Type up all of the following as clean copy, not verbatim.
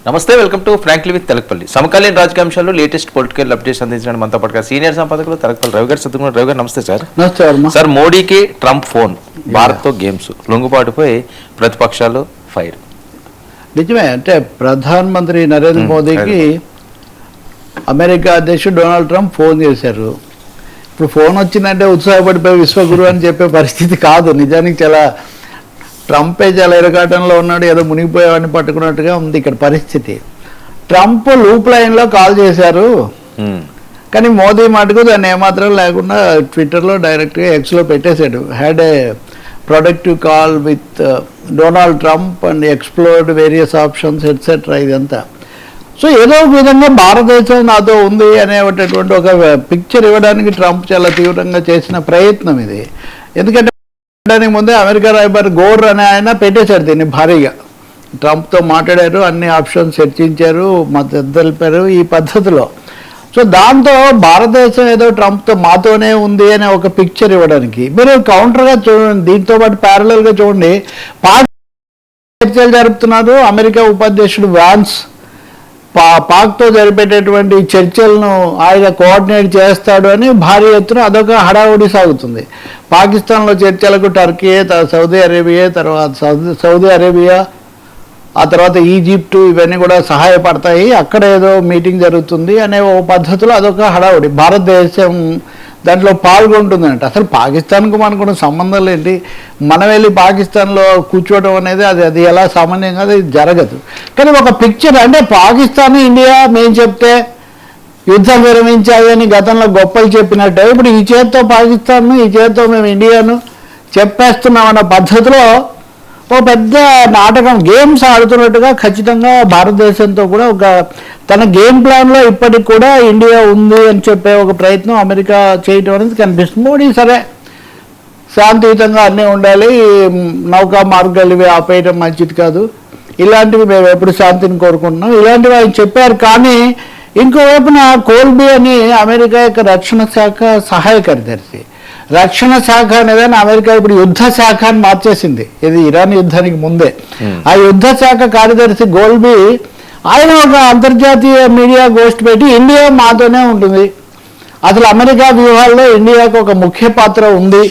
నమస్తే, welcome to frankly with Telakapalli. సమకాలీన రాజకీయ అంశాల్లో లేటెస్ట్ పొలిటికల్ అప్డేట్స్ అందించడానికి మనతో పాటుగా సీనియర్ సంపాదకులు తెలకపల్లి రవి గారు సత్తుకున్నారు. రవి గారు నమస్తే సార్. నమస్తే సార్. మోడీకి ట్రంప్ ఫోన్, భారత్తో గేమ్స్, లొంగుబాటుపై ప్రతిపక్షాలు ఫైర్. నిజమే, అంటే ప్రధానమంత్రి నరేంద్ర మోదీకి అమెరికా అధ్యక్షుడు డొనాల్డ్ ట్రంప్ ఫోన్ చేశారు. ఇప్పుడు ఫోన్ వచ్చిందంటే ఉత్సాహపడిపోయి విశ్వగురు అని చెప్పే పరిస్థితి కాదు. నిజానికి చాలా ట్రంపే చాలా ఇరకాటంలో ఉన్నాడు, ఏదో మునిగిపోయావని పట్టుకున్నట్టుగా ఉంది ఇక్కడ పరిస్థితి. ట్రంప్ లూప్ లైన్లో కాల్ చేశారు, కానీ మోదీ మటుకు దాన్ని ఏమాత్రం లేకుండా ట్విట్టర్లో డైరెక్ట్గా ఎక్స్లో పెట్టేశాడు. Had a productive call with Donald Trump and explored various options etcetera ఇదంతా. సో ఏదో ఒక విధంగా భారతదేశం నాతో ఉంది అనేటటువంటి ఒక పిక్చర్ ఇవ్వడానికి ట్రంప్ చాలా తీవ్రంగా చేసిన ప్రయత్నం ఇది. ఎందుకంటే దానికి ముందే అమెరికా రాయబారి గోర్ అనే ఆయన పెట్టేశారు దీన్ని భారీగా. ట్రంప్తో మాట్లాడారు, అన్ని ఆప్షన్స్ చర్చించారు, మద్దతు తెలిపారు ఈ పద్ధతిలో. సో దాంతో భారతదేశం ఏదో ట్రంప్తో మాతోనే ఉంది అనే ఒక పిక్చర్ ఇవ్వడానికి మీరు కౌంటర్గా చూడండి, దీంతో పాటు ప్యారలల్గా చూడండి, పాక్ చర్చలు జరుపుతున్నారు. అమెరికా ఉపాధ్యక్షుడు వాన్స్ పాక్తో జరిపేటటువంటి చర్చలను ఆయన కోఆర్డినేట్ చేస్తాడు అని భారీ ఎత్తున అదొక హడావుడి సాగుతుంది. పాకిస్తాన్లో చర్చలకు టర్కీ, సౌదీ అరేబియా, ఆ తర్వాత ఈజిప్టు ఇవన్నీ కూడా సహాయపడతాయి. అక్కడ ఏదో మీటింగ్ జరుగుతుంది అనే ఓ పద్ధతిలో అదొక హడావుడి. భారతదేశం దాంట్లో పాల్గొంటుందంట. అసలు పాకిస్తాన్కు మనకు సంబంధం ఏంటి? మనం వెళ్ళి పాకిస్తాన్లో కూర్చోవడం అనేది అది ఎలా సామాన్యంగా అది జరగదు. కానీ ఒక పిక్చర్ అంటే పాకిస్తాన్ ఇండియా మేము చెప్తే యుద్ధం విరమించాలి అని గతంలో గొప్పలు చెప్పినట్టే ఇప్పుడు ఈ చేత్తో పాకిస్తాన్, ఈ చేత్తో మేము ఇండియాను చెప్పేస్తున్నాం అన్న పద్ధతిలో ఓ పెద్ద నాటకం, గేమ్స్ ఆడుతున్నట్టుగా ఖచ్చితంగా భారతదేశంతో కూడా ఒక తన గేమ్ ప్లాన్లో ఇప్పటికి కూడా ఇండియా ఉంది అని చెప్పే ఒక ప్రయత్నం అమెరికా చేయటం అనేది కనిపిస్తుంది. మోడీ సరే శాంతియుతంగా అన్నీ ఉండాలి, నౌకా మార్గాలు ఇవి ఆపేయడం మంచిది కాదు, ఇలాంటివి మేము ఎప్పుడు శాంతిని కోరుకుంటున్నాం, ఇలాంటివి ఆయన చెప్పారు. కానీ ఇంకోవైపున కోల్బీ అని అమెరికా యొక్క రక్షణ శాఖ సహాయ కార్యదర్శి, రక్షణ శాఖ అనేదాన్ని అమెరికా ఇప్పుడు యుద్ధ శాఖ అని మార్చేసింది, ఇది ఇరాన్ యుద్ధానికి ముందే. ఆ యుద్ధ శాఖ కార్యదర్శి గోల్బీ ఆయన ఒక అంతర్జాతీయ మీడియా గోష్ఠి పెట్టి ఇండియా మాతోనే ఉంటుంది, అసలు అమెరికా వ్యూహాల్లో ఇండియాకు ఒక ముఖ్య పాత్ర ఉంది,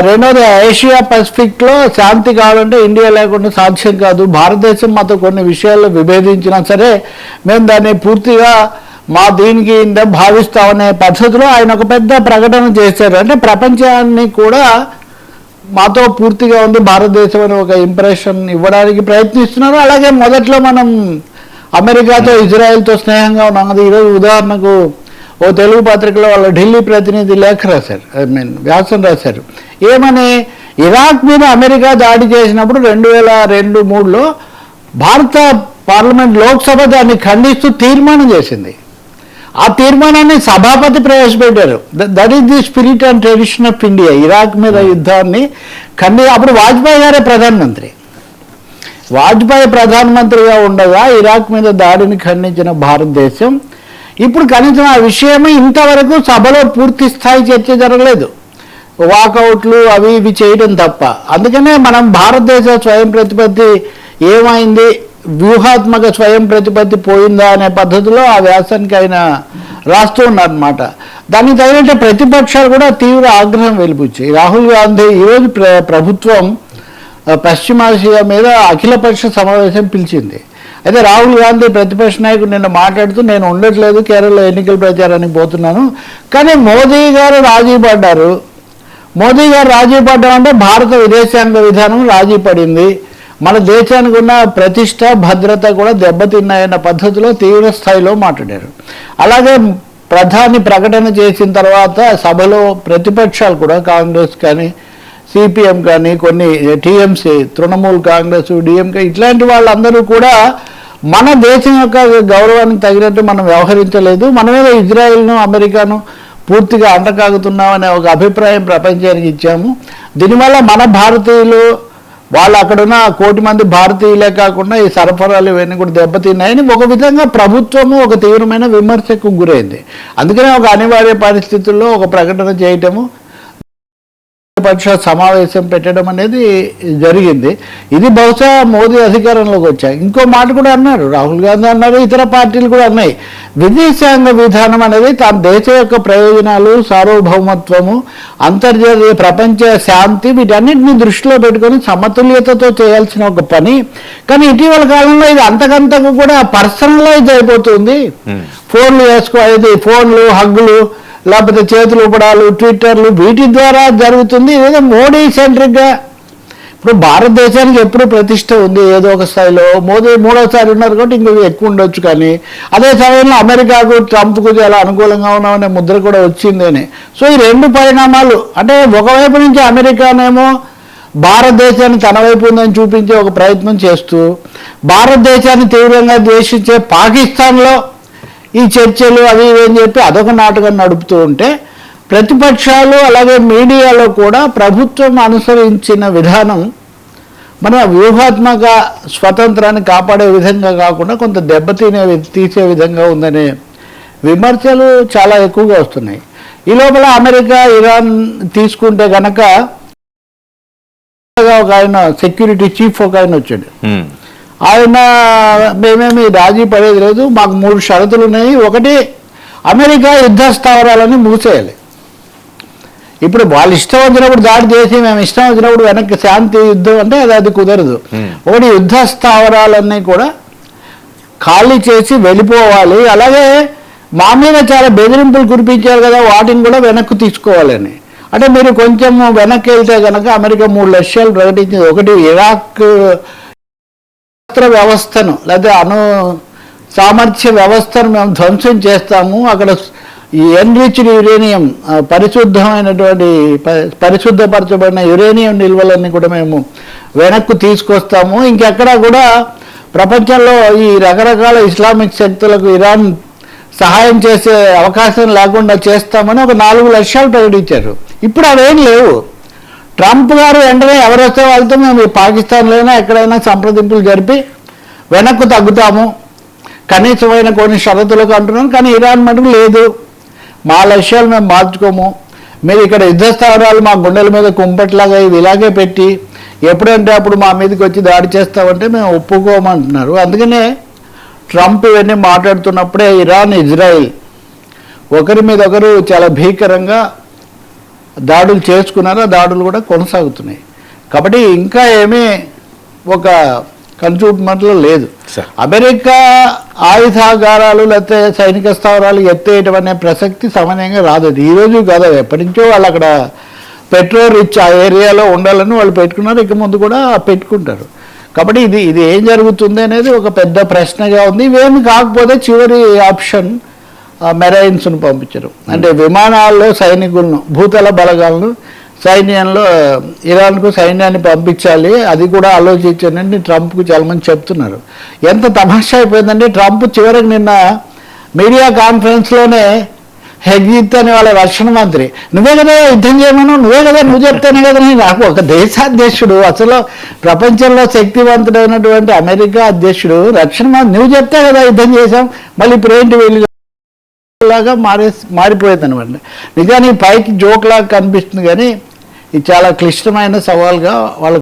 రెండోది ఏషియా పసిఫిక్లో శాంతి కావాలంటే ఇండియా లేకుండా సాధ్యం కాదు, భారతదేశం మాతో కొన్ని విషయాల్లో విభేదించినా సరే మేము దాన్ని పూర్తిగా మా దీనికి భావిస్తామనే పద్ధతిలో ఆయన ఒక పెద్ద ప్రకటన చేశారు. అంటే ప్రపంచాన్ని కూడా మాతో పూర్తిగా ఉంది భారతదేశం అని ఒక ఇంప్రెషన్ ఇవ్వడానికి ప్రయత్నిస్తున్నారు. అలాగే మొదట్లో మనం అమెరికాతో ఇజ్రాయెల్తో స్నేహంగా ఉన్నాం కదా. ఈరోజు ఉదాహరణకు ఓ తెలుగు పత్రికలో వాళ్ళ ఢిల్లీ ప్రతినిధి లేఖ రాశారు, వ్యాసం రాశారు. ఏమని? ఇరాక్ మీద అమెరికా దాడి చేసినప్పుడు 2002-03లో భారత పార్లమెంట్ లోక్సభ దాన్ని ఖండిస్తూ తీర్మానం చేసింది. ఆ తీర్మానాన్ని సభాపతి ప్రవేశపెట్టారు. That is the spirit and tradition of India. Iraq మీద యుద్ధాన్ని అప్పుడు వాజ్పేయి గారే ప్రధానమంత్రి. వాజ్పేయి ప్రధానమంత్రిగా ఉండగా ఇరాక్ మీద దాడిని ఖండించిన భారతదేశం ఇప్పుడు కనీసం ఆ విషయమే ఇంతవరకు సభలో పూర్తి స్థాయి చర్చ జరగలేదు, వాకౌట్లు అవి ఇవి చేయడం తప్ప. అందుకనే మనం భారతదేశ స్వయం ప్రతిపత్తి ఏమైంది, వ్యూహాత్మక స్వయం ప్రతిపత్తి పోయిందా అనే పద్ధతిలో ఆ వ్యాసానికి ఆయన రాస్తూ ఉన్నారన్నమాట. దానికి తగినట్టు ప్రతిపక్షాలు కూడా తీవ్ర ఆగ్రహం వెలిపుచ్చాయి. రాహుల్ గాంధీ ఈరోజు ప్రభుత్వం పశ్చిమాసియా మీద అఖిలపక్ష సమావేశం పిలిచింది. అయితే రాహుల్ గాంధీ ప్రతిపక్ష నాయకుడు నిన్న మాట్లాడుతూ నేను ఉండట్లేదు, కేరళలో ఎన్నికల ప్రచారానికి పోతున్నాను, కానీ మోదీ గారు రాజీ పడ్డారు. మోదీ గారు రాజీ పడ్డం అంటే భారత విదేశాంగ విధానం రాజీ పడింది, మన దేశానికి ఉన్న ప్రతిష్ట భద్రత కూడా దెబ్బతిన్నాయన్న పద్ధతిలో తీవ్ర స్థాయిలో మాట్లాడారు. అలాగే ప్రధాని ప్రకటన చేసిన తర్వాత సభలో ప్రతిపక్షాలు కూడా కాంగ్రెస్ కానీ సిపిఎం కానీ కొన్ని టీఎంసీ, తృణమూల్ కాంగ్రెస్, డిఎంకే ఇట్లాంటి వాళ్ళందరూ కూడా మన దేశం యొక్క గౌరవానికి తగినట్టు మనం వ్యవహరించలేదు, మన మీద ఇజ్రాయెల్ను అమెరికాను పూర్తిగా అంటకాగుతున్నామనే ఒక అభిప్రాయం ప్రపంచానికి ఇచ్చాము. దీనివల్ల మన భారతీయులు వాళ్ళు అక్కడున్న 1 కోటి మంది భారతీయులే కాకుండా ఈ సరఫరాలు ఇవన్నీ కూడా దెబ్బతిన్నాయని ఒక విధంగా ప్రభుత్వము ఒక తీవ్రమైన విమర్శకు గురైంది. అందుకనే ఒక అనివార్య పరిస్థితుల్లో ఒక ప్రకటన చేయటము పరిషత్ సమావేశం పెట్టడం అనేది జరిగింది. ఇది బహుశా మోదీ అధికారంలోకి వచ్చాయి. ఇంకో మాట కూడా అన్నారు, రాహుల్ గాంధీ అన్నారు, ఇతర పార్టీలు కూడా అన్నాయి, విదేశాంగ విధానం అనేది తన దేశం యొక్క ప్రయోజనాలు, సార్వభౌమత్వము, అంతర్జాతీయ ప్రపంచ శాంతి వీటన్నిటిని దృష్టిలో పెట్టుకొని సమతుల్యతతో చేయాల్సిన ఒక పని. కానీ ఇటీవల కాలంలో ఇది అంతకంతకు కూడా పర్సనలైజ్ అయిపోతుంది. ఫోన్లు వేసుకోవాలి, ఫోన్లు, హగ్గులు, లేకపోతే చేతులు ఊపడాలు, ట్విట్టర్లు వీటి ద్వారా జరుగుతుంది. ఇదేదో మోడీ సెంట్రిక్గా. ఇప్పుడు భారతదేశానికి ఎప్పుడు ప్రతిష్ట ఉంది ఏదో ఒక స్థాయిలో. మోదీ మూడోసారి ఉన్నారు కాబట్టి ఇంకొక ఎక్కువ ఉండొచ్చు. కానీ అదే సమయంలో అమెరికాకు, ట్రంప్కు చాలా అనుకూలంగా ఉన్నామనే ముద్ర కూడా వచ్చిందని. సో ఈ రెండు పరిణామాలు అంటే ఒకవైపు నుంచి అమెరికానేమో భారతదేశాన్ని తన వైపు ఉందని చూపించే ఒక ప్రయత్నం చేస్తూ, భారతదేశాన్ని తీవ్రంగా ద్వేషించే పాకిస్తాన్లో ఈ చర్చలు అవి ఇవేం చెప్పి అదొక నాటకం నడుపుతూ ఉంటే, ప్రతిపక్షాలు అలాగే మీడియాలో కూడా ప్రభుత్వం అనుసరించిన విధానం మన వ్యూహాత్మక స్వతంత్రాన్ని కాపాడే విధంగా కాకుండా కొంత తీసే విధంగా ఉందనే విమర్శలు చాలా ఎక్కువగా వస్తున్నాయి. ఈ లోపల అమెరికా, ఇరాన్ తీసుకుంటే గనక ఒక ఆయన సెక్యూరిటీ చీఫ్ ఒక ఆయన వచ్చాడు. ఆయన మేమేమి రాజీ పడేది లేదు, మాకు 3 షరతులు ఉన్నాయి. ఒకటి, అమెరికా యుద్ధ స్థావరాలని మూసేయాలి. ఇప్పుడు వాళ్ళు ఇష్టం వచ్చినప్పుడు దాడి చేసి మేము ఇష్టం వచ్చినప్పుడు వెనక్కి శాంతి యుద్ధం అంటే అది కుదరదు. ఒకటి, యుద్ధ స్థావరాలన్నీ కూడా ఖాళీ చేసి వెళ్ళిపోవాలి. అలాగే మా మీద చాలా బెదిరింపులు కురిపించారు కదా, వాటిని కూడా వెనక్కి తీసుకోవాలని. అంటే మీరు కొంచెం వెనక్కి వెళ్తే కనుక అమెరికా 3 లక్ష్యాలు ప్రకటించింది. ఒకటి, ఇరాక్ వ్యవస్థను లేదా అణు సామర్థ్య వ్యవస్థను మేము ధ్వంసం చేస్తాము, అక్కడ ఈ ఎన్రిచ్డ్ యురేనియం, పరిశుద్ధపరచబడిన యురేనియం నిల్వలన్నీ కూడా మేము వెనక్కు తీసుకొస్తాము. ఇంకెక్కడా కూడా ప్రపంచంలో ఈ రకరకాల ఇస్లామిక్ శక్తులకు ఇరాన్ సహాయం చేసే అవకాశం లేకుండా చేస్తామని ఒక 4 లక్ష్యాలు ప్రకటించారు. ఇప్పుడు అవేం లేవు. ట్రంప్ గారు వెంటనే ఎవరు వస్తే వాళ్ళతో మేము పాకిస్తాన్లోనే ఎక్కడైనా సంప్రదింపులు జరిపి వెనక్కు తగ్గుతాము, కనీసమైన కొన్ని షరతులకు అంటున్నాను. కానీ ఇరాన్ మటుకు లేదు, మా లక్ష్యాలు మేము మార్చుకోము, మీరు ఇక్కడ యుద్ధ స్థావరాలు మా గుండెల మీద కుంపట్లాగా ఇవి ఇలాగే పెట్టి ఎప్పుడంటే అప్పుడు మా మీదకి వచ్చి దాడి చేస్తామంటే మేము ఒప్పుకోమంటున్నారు. అందుకనే ట్రంప్ ఇవన్నీ మాట్లాడుతున్నప్పుడే ఇరాన్, ఇజ్రాయిల్ ఒకరి మీద ఒకరు చాలా భీకరంగా దాడులు చేసుకున్నారు. ఆ దాడులు కూడా కొనసాగుతున్నాయి. కాబట్టి ఇంకా ఏమీ ఒక కన్సూట్మెంట్లో లేదు. అమెరికా ఆయుధాగారాలు లేకపోతే సైనిక స్థావరాలు ఎత్తేయటం అనే ప్రసక్తి సామాన్యంగా రాదు. అది ఈరోజు కాదు, ఎప్పటి నుంచో వాళ్ళు అక్కడ పెట్రోల్ రిచ్ ఆ ఏరియాలో ఉండాలని వాళ్ళు పెట్టుకున్నారు, ఇక ముందు కూడా పెట్టుకుంటారు. కాబట్టి ఇది ఏం జరుగుతుంది అనేది ఒక పెద్ద ప్రశ్నగా ఉంది. ఇవేమి కాకపోతే చివరి ఆప్షన్ మెరైన్స్ను పంపించరు, అంటే విమానాల్లో సైనికులను, భూతల బలగాలను సైన్యంలో ఇరాన్కు సైన్యాన్ని పంపించాలి, అది కూడా ఆలోచించండి ట్రంప్కు చాలామంది చెప్తున్నారు. ఎంత తమాషా అయిపోయిందంటే ట్రంప్ చివరికి నిన్న మీడియా కాన్ఫరెన్స్లోనే హెగ్జిత్ అనే వాళ్ళ రక్షణ మంత్రి, నువ్వే కదా యుద్ధం చేయమను, నువ్వు చెప్తేనే కదా. నాకు ఒక దేశాధ్యక్షుడు, అసలు ప్రపంచంలో శక్తివంతుడైనటువంటి అమెరికా అధ్యక్షుడు రక్షణ మంత్రి, నువ్వు చెప్తే కదా యుద్ధం చేశాం, మళ్ళీ ఇప్పుడు ఏంటి వెళ్ళి లాగా మారిపోయేది అనమాట. నిజానికి పైకి జోక్ లాగా కనిపిస్తుంది, కానీ ఇది చాలా క్లిష్టమైన సవాల్గా వాళ్ళ